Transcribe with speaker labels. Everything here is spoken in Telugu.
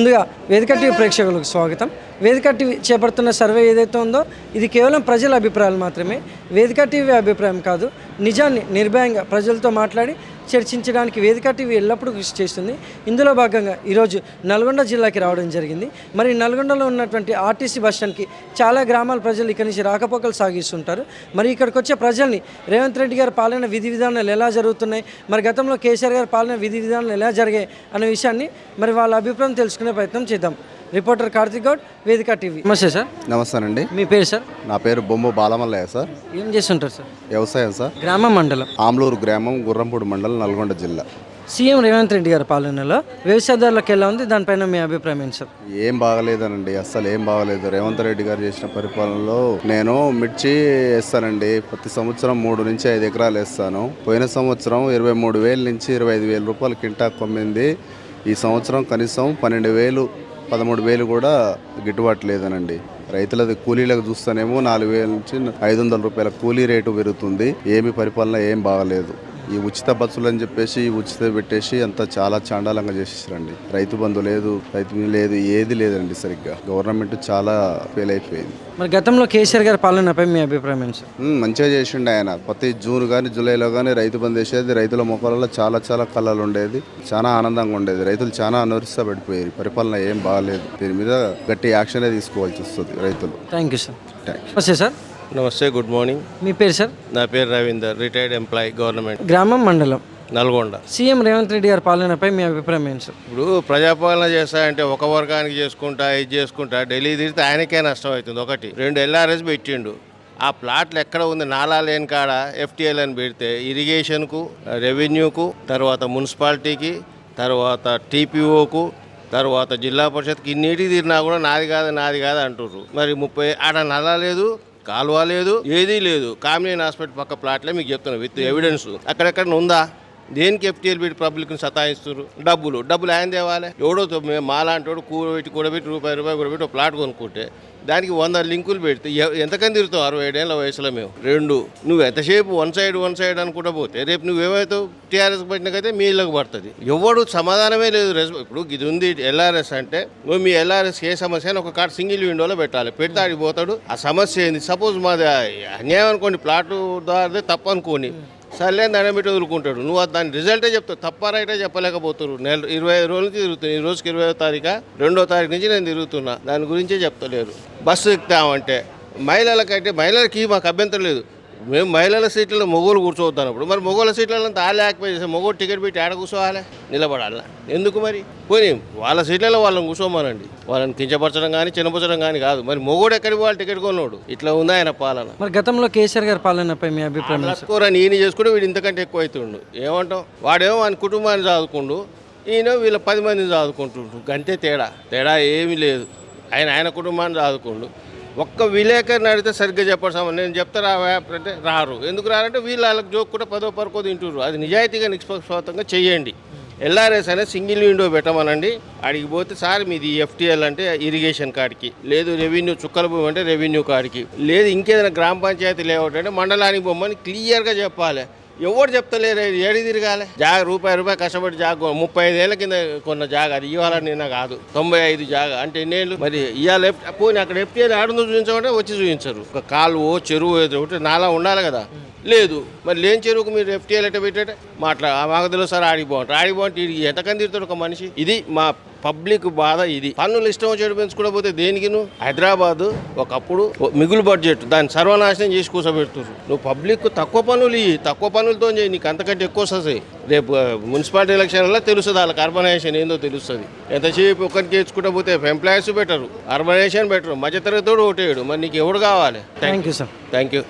Speaker 1: ముందుగా వేదిక టీవీ ప్రేక్షకులకు స్వాగతం. వేదిక టీవీ చేపడుతున్న సర్వే ఏదైతే ఉందో ఇది కేవలం ప్రజల అభిప్రాయాలు మాత్రమే. వేదిక టీవీ అభిప్రాయం కాదు. నిజాన్ని నిర్భయంగా ప్రజలతో మాట్లాడి చర్చించడానికి వేదిక టీవీ ఎల్లప్పుడూ కృషి చేస్తుంది. ఇందులో భాగంగా ఈరోజు నల్గొండ జిల్లాకి రావడం జరిగింది. మరి నల్గొండలో ఉన్నటువంటి ఆర్టీసీ బస్టాండ్కి చాలా గ్రామాల ప్రజలు ఇక్కడి నుంచి రాకపోకలు సాగిస్తుంటారు. మరి ఇక్కడికి వచ్చే ప్రజల్ని రేవంత్ రెడ్డి గారి పాలన విధి విధానాలు ఎలా జరుగుతున్నాయి, మరి గతంలో కేసీఆర్ గారి పాలన విధి విధానాలు ఎలా జరిగాయి అనే విషయాన్ని మరి వాళ్ళ అభిప్రాయం తెలుసుకునే ప్రయత్నం చేద్దాం. రిపోర్టర్ కార్తిక్ గౌడ్, వేదిక టీవీ. నమస్తే సార్.
Speaker 2: నమస్తేనండి.
Speaker 1: మీ పేరు సార్?
Speaker 2: నా పేరు బొమ్మ బాలమల్లయ్య సార్.
Speaker 1: ఏం చేస్తుంటారు సార్?
Speaker 2: వ్యవసాయం సార్.
Speaker 1: గ్రామం మండలం?
Speaker 2: ఆమ్లూరు గ్రామం, గుర్రంపూడి మండలం, నల్గొండ జిల్లా.
Speaker 1: సీఎం రేవంత్ రెడ్డి గారి పాలనలో వ్యవసాయదారులకు ఎలా ఉంది, దానిపైన మీ అభిప్రాయం ఏంటి సార్?
Speaker 2: ఏం బాగలేదనండి, అస్సలు ఏం బాగలేదు. రేవంత్ రెడ్డి గారు చేసిన పరిపాలనలో నేను మిర్చి వేస్తానండి. ప్రతి సంవత్సరం 3 నుంచి 5 ఎకరాలు వేస్తాను. పోయిన సంవత్సరం 23,000 నుంచి 25,000 రూపాయలు కింటా కొమ్మింది. ఈ సంవత్సరం కనీసం 12,000 13,000 కూడా గిట్టుబాటు లేదనండి. రైతులది కూలీలకు చూస్తేనేమో 4,000 నుంచి 500 రూపాయల కూలీ రేటు పెరుగుతుంది. ఏమి పరిపాలన ఏం బాగలేదు. ఈ ఉచిత బస్సులు అని చెప్పేసి ఉచిత పెట్టేసి అంతా చాలా చాండాలంగా చేసేసారండి. రైతు బంధు లేదు, రైతు లేదు, ఏది లేదండి. సరిగ్గా గవర్నమెంట్ చాలా ఫెయిల్ అయిపోయింది.
Speaker 1: మరి గతంలో కేసీఆర్ గారి పాలనపై మీ అభిప్రాయం ఏంటి సార్?
Speaker 2: మంచిగా చేసిండు ఆయన. ప్రతి జూన్ కానీ జూలైలో కానీ రైతు బంధు వేసేది. రైతుల మొక్కలలో చాలా కళలు ఉండేది. చాలా ఆనందంగా ఉండేది. రైతులు చాలా అనవరిస్తా పడిపోయారు. పరిపాలన ఏం బాగాలేదు. దీని మీద గట్టి యాక్షనే తీసుకోవాల్సి వస్తుంది రైతులు.
Speaker 1: Thank you sir. నమస్తే సార్.
Speaker 3: నమస్తే, గుడ్ మార్నింగ్.
Speaker 1: మీ పేరు సార్?
Speaker 3: నా పేరు రవీందర్, రిటైర్డ్ ఎంప్లాయీ, గవర్నమెంట్.
Speaker 1: గ్రామం మండలం?
Speaker 3: నల్గొండ.
Speaker 1: సీఎం రేవంత్ రెడ్డి గారి పాలనపై మీ అభిప్రాయం ఏంటి సార్?
Speaker 3: ఇప్పుడు ప్రజాపాలన చేస్తాయంటే ఒక వర్గానికి చేసుకుంటా ఇది చేసుకుంటా ఢిల్లీ తిరిగితే ఆయనకే నష్టం అవుతుంది. 1 2 ఎల్ఆర్ఎస్ పెట్టిండు. ఆ ప్లాట్లు ఎక్కడ ఉంది, నాలా లేని కాడ ఎఫ్టీఎల్ అని పెడితే ఇరిగేషన్కు, రెవెన్యూకు, తర్వాత మున్సిపాలిటీకి, తర్వాత టీపీఓకు, తర్వాత జిల్లా పరిషత్కి ఇన్నిటికి తిరిగినా కూడా నాది కాదు అంటుర్రు. మరి 30 ఆడ నల్లా లేదు, కాలువ లేదు, ఏదీ లేదు. కామినేని హాస్పిటల్ పక్క ప్లాట్లే మీకు చెప్తున్నా విత్ ఎవిడెన్స్. అక్కడెక్కడ ఉందా? దేనికి ఎఫ్టీఎల్ పెట్టి పబ్లిక్ని సతాయిస్తున్నారు? డబ్బులు ఆయన తేవాలి. ఎవడో మాలాంటి కూడబెట్టి రూపాయి కూడబెట్టి ఒక ప్లాట్ కొనుక్కుంటే దానికి 100 లింకులు పెడితే ఎంతకని తిరుగుతావు? 67 ఏళ్ళ వయసులో మేము. 2 నువ్వు ఎంతసేపు వన్ సైడ్ అనుకుంటా పోతే రేపు నువ్వేమైతావు? టీఆర్ఎస్కి పట్టినకైతే మీ ఇళ్ళకి పడుతుంది. ఎవడు సమాధానమే లేదు. ఇప్పుడు ఇది ఉంది ఎల్ఆర్ఎస్ అంటే నువ్వు మీ ఎల్ఆర్ఎస్ ఏ సమస్య అని ఒక కార్డు సింగిల్ విండోలో పెట్టాలి. పెడితే ఆడికి పోతాడు. ఆ సమస్య ఏంది? సపోజ్ మాది అన్యాయం అనుకోండి, ప్లాటు ద్వారా తప్పు అనుకోని సర్లే దండం పెట్టి వదులుకుంటాడు. నువ్వు దాని రిజల్టే చెప్తావు. తప్ప రైటే చెప్పలేకపోతున్నారు. 25 రోజుల నుంచి తిరుగుతున్నాను. ఈ రోజుకి 20వ తారీఖు 2వ తారీఖు నుంచి నేను తిరుగుతున్నా. దాని గురించే చెప్తలేరు. బస్సు ఎక్కుతామంటే మహిళలకి మాకు అభ్యంతరం లేదు. మేము మహిళల సీట్లలో మొగోలు కూర్చోవద్దన్నప్పుడు మరి మొగోళ్ళ సీట్లలో తాళే ఆక్యుపై చేస్తే మొగోడు టికెట్ పెట్టి ఆడ కూర్చోవాలి, నిలబడాలా? ఎందుకు మరి? పోనీ వాళ్ళ సీట్లలో వాళ్ళని కూర్చోమనండి. వాళ్ళని కించపరచడం కానీ చిన్నపరచడం కానీ కాదు. మరి మొగోడు ఎక్కడికి వాళ్ళు టికెట్ కొన్నాడు? ఇట్లా ఉంది ఆయన పాలన.
Speaker 1: మరి గతంలో కేసీఆర్ గారి పాలనపై మీ అభిప్రాయం?
Speaker 3: ఈయన చేసుకుంటే వీడు ఇంతకంటే ఎక్కువ అవుతుండు. ఏమంటాం? వాడేమో ఆయన కుటుంబాన్ని చదువుకుండు, ఈయన వీళ్ళ 10 మందిని చదువుకుంటుండు. గంతే తేడా ఏమీ లేదు. ఆయన కుటుంబాన్ని చదువుకుండు. ఒక్క విలేకరిని అడిగితే సరిగ్గా చెప్పడం నేను చెప్తా అంటే రారు. ఎందుకు రారంటే వాళ్ళకి జోక్కుంటే 10వ పరకో తింటున్నారు. అది నిజాయితీగా నిష్పక్షపాతంగా చెయ్యండి. ఎల్ఆర్ఎస్ అనేది సింగిల్ విండో పెట్టమనండి. అడిగి పోతే సార్ మీది ఎఫ్టీఎల్ అంటే ఇరిగేషన్ కాడికి, లేదు రెవెన్యూ చుక్కల భూమి అంటే రెవెన్యూ కాడికి, లేదు ఇంకేదైనా గ్రామ పంచాయతీ లేఅవుట్ అంటే మండలానికి బొమ్మని క్లియర్గా చెప్పాలి. ఎవరు చెప్తలేరు. ఏడి తిరగాలి? రూపాయి కష్టపడి జాగ 35 ఏళ్ళ కింద కొన్న జాగ, అది ఇవాళ నిన్న కాదు. 95 జాగ అంటే ఎన్నేళ్ళు? మరి ఇవాళ పోనీ అక్కడ ఎఫ్టీఎల్ ఆడుందో చూపించమంటే వచ్చి చూపించరు. ఒక కాలువ చెరువు ఒకటి నాలా ఉండాలి కదా, లేదు. మరి లేని చెరువుకు మీరు ఎఫ్టీఎల్ ఎట్ట పెట్టే మాకు తెలుసు సార్. ఆడిపోంటే ఎంతకని తిరుగుతాడు ఒక మనిషి? ఇది మా పబ్లిక్ బాధ. ఇది పన్నులు ఇష్టం వచ్చేటు పెంచుకోకపోతే దేనికి? నువ్వు హైదరాబాద్ ఒకప్పుడు మిగులు బడ్జెట్ దాన్ని సర్వనాశనం చేసి కూర్చోబెడుతున్నారు. నువ్వు పబ్లిక్ తక్కువ పనులు తక్కువ పనులతో చేయి, నీకు అంతకంటే ఎక్కువ వస్తాయి. రేపు మున్సిపాలిటీ ఎలక్షన్లో తెలుస్తుంది వాళ్ళకి అర్బనైజేషన్ ఏందో తెలుస్తుంది. ఎంతసేపు ఒకరికి తెచ్చుకుంటా పోతే ఎంప్లాయీస్ బెటరు, అర్బనైజేషన్ బెటరు, మధ్యతరగతోడు ఓటేయడు. మరి నీకు ఎవడు కావాలి?
Speaker 1: Thank you sir.
Speaker 3: Thank you.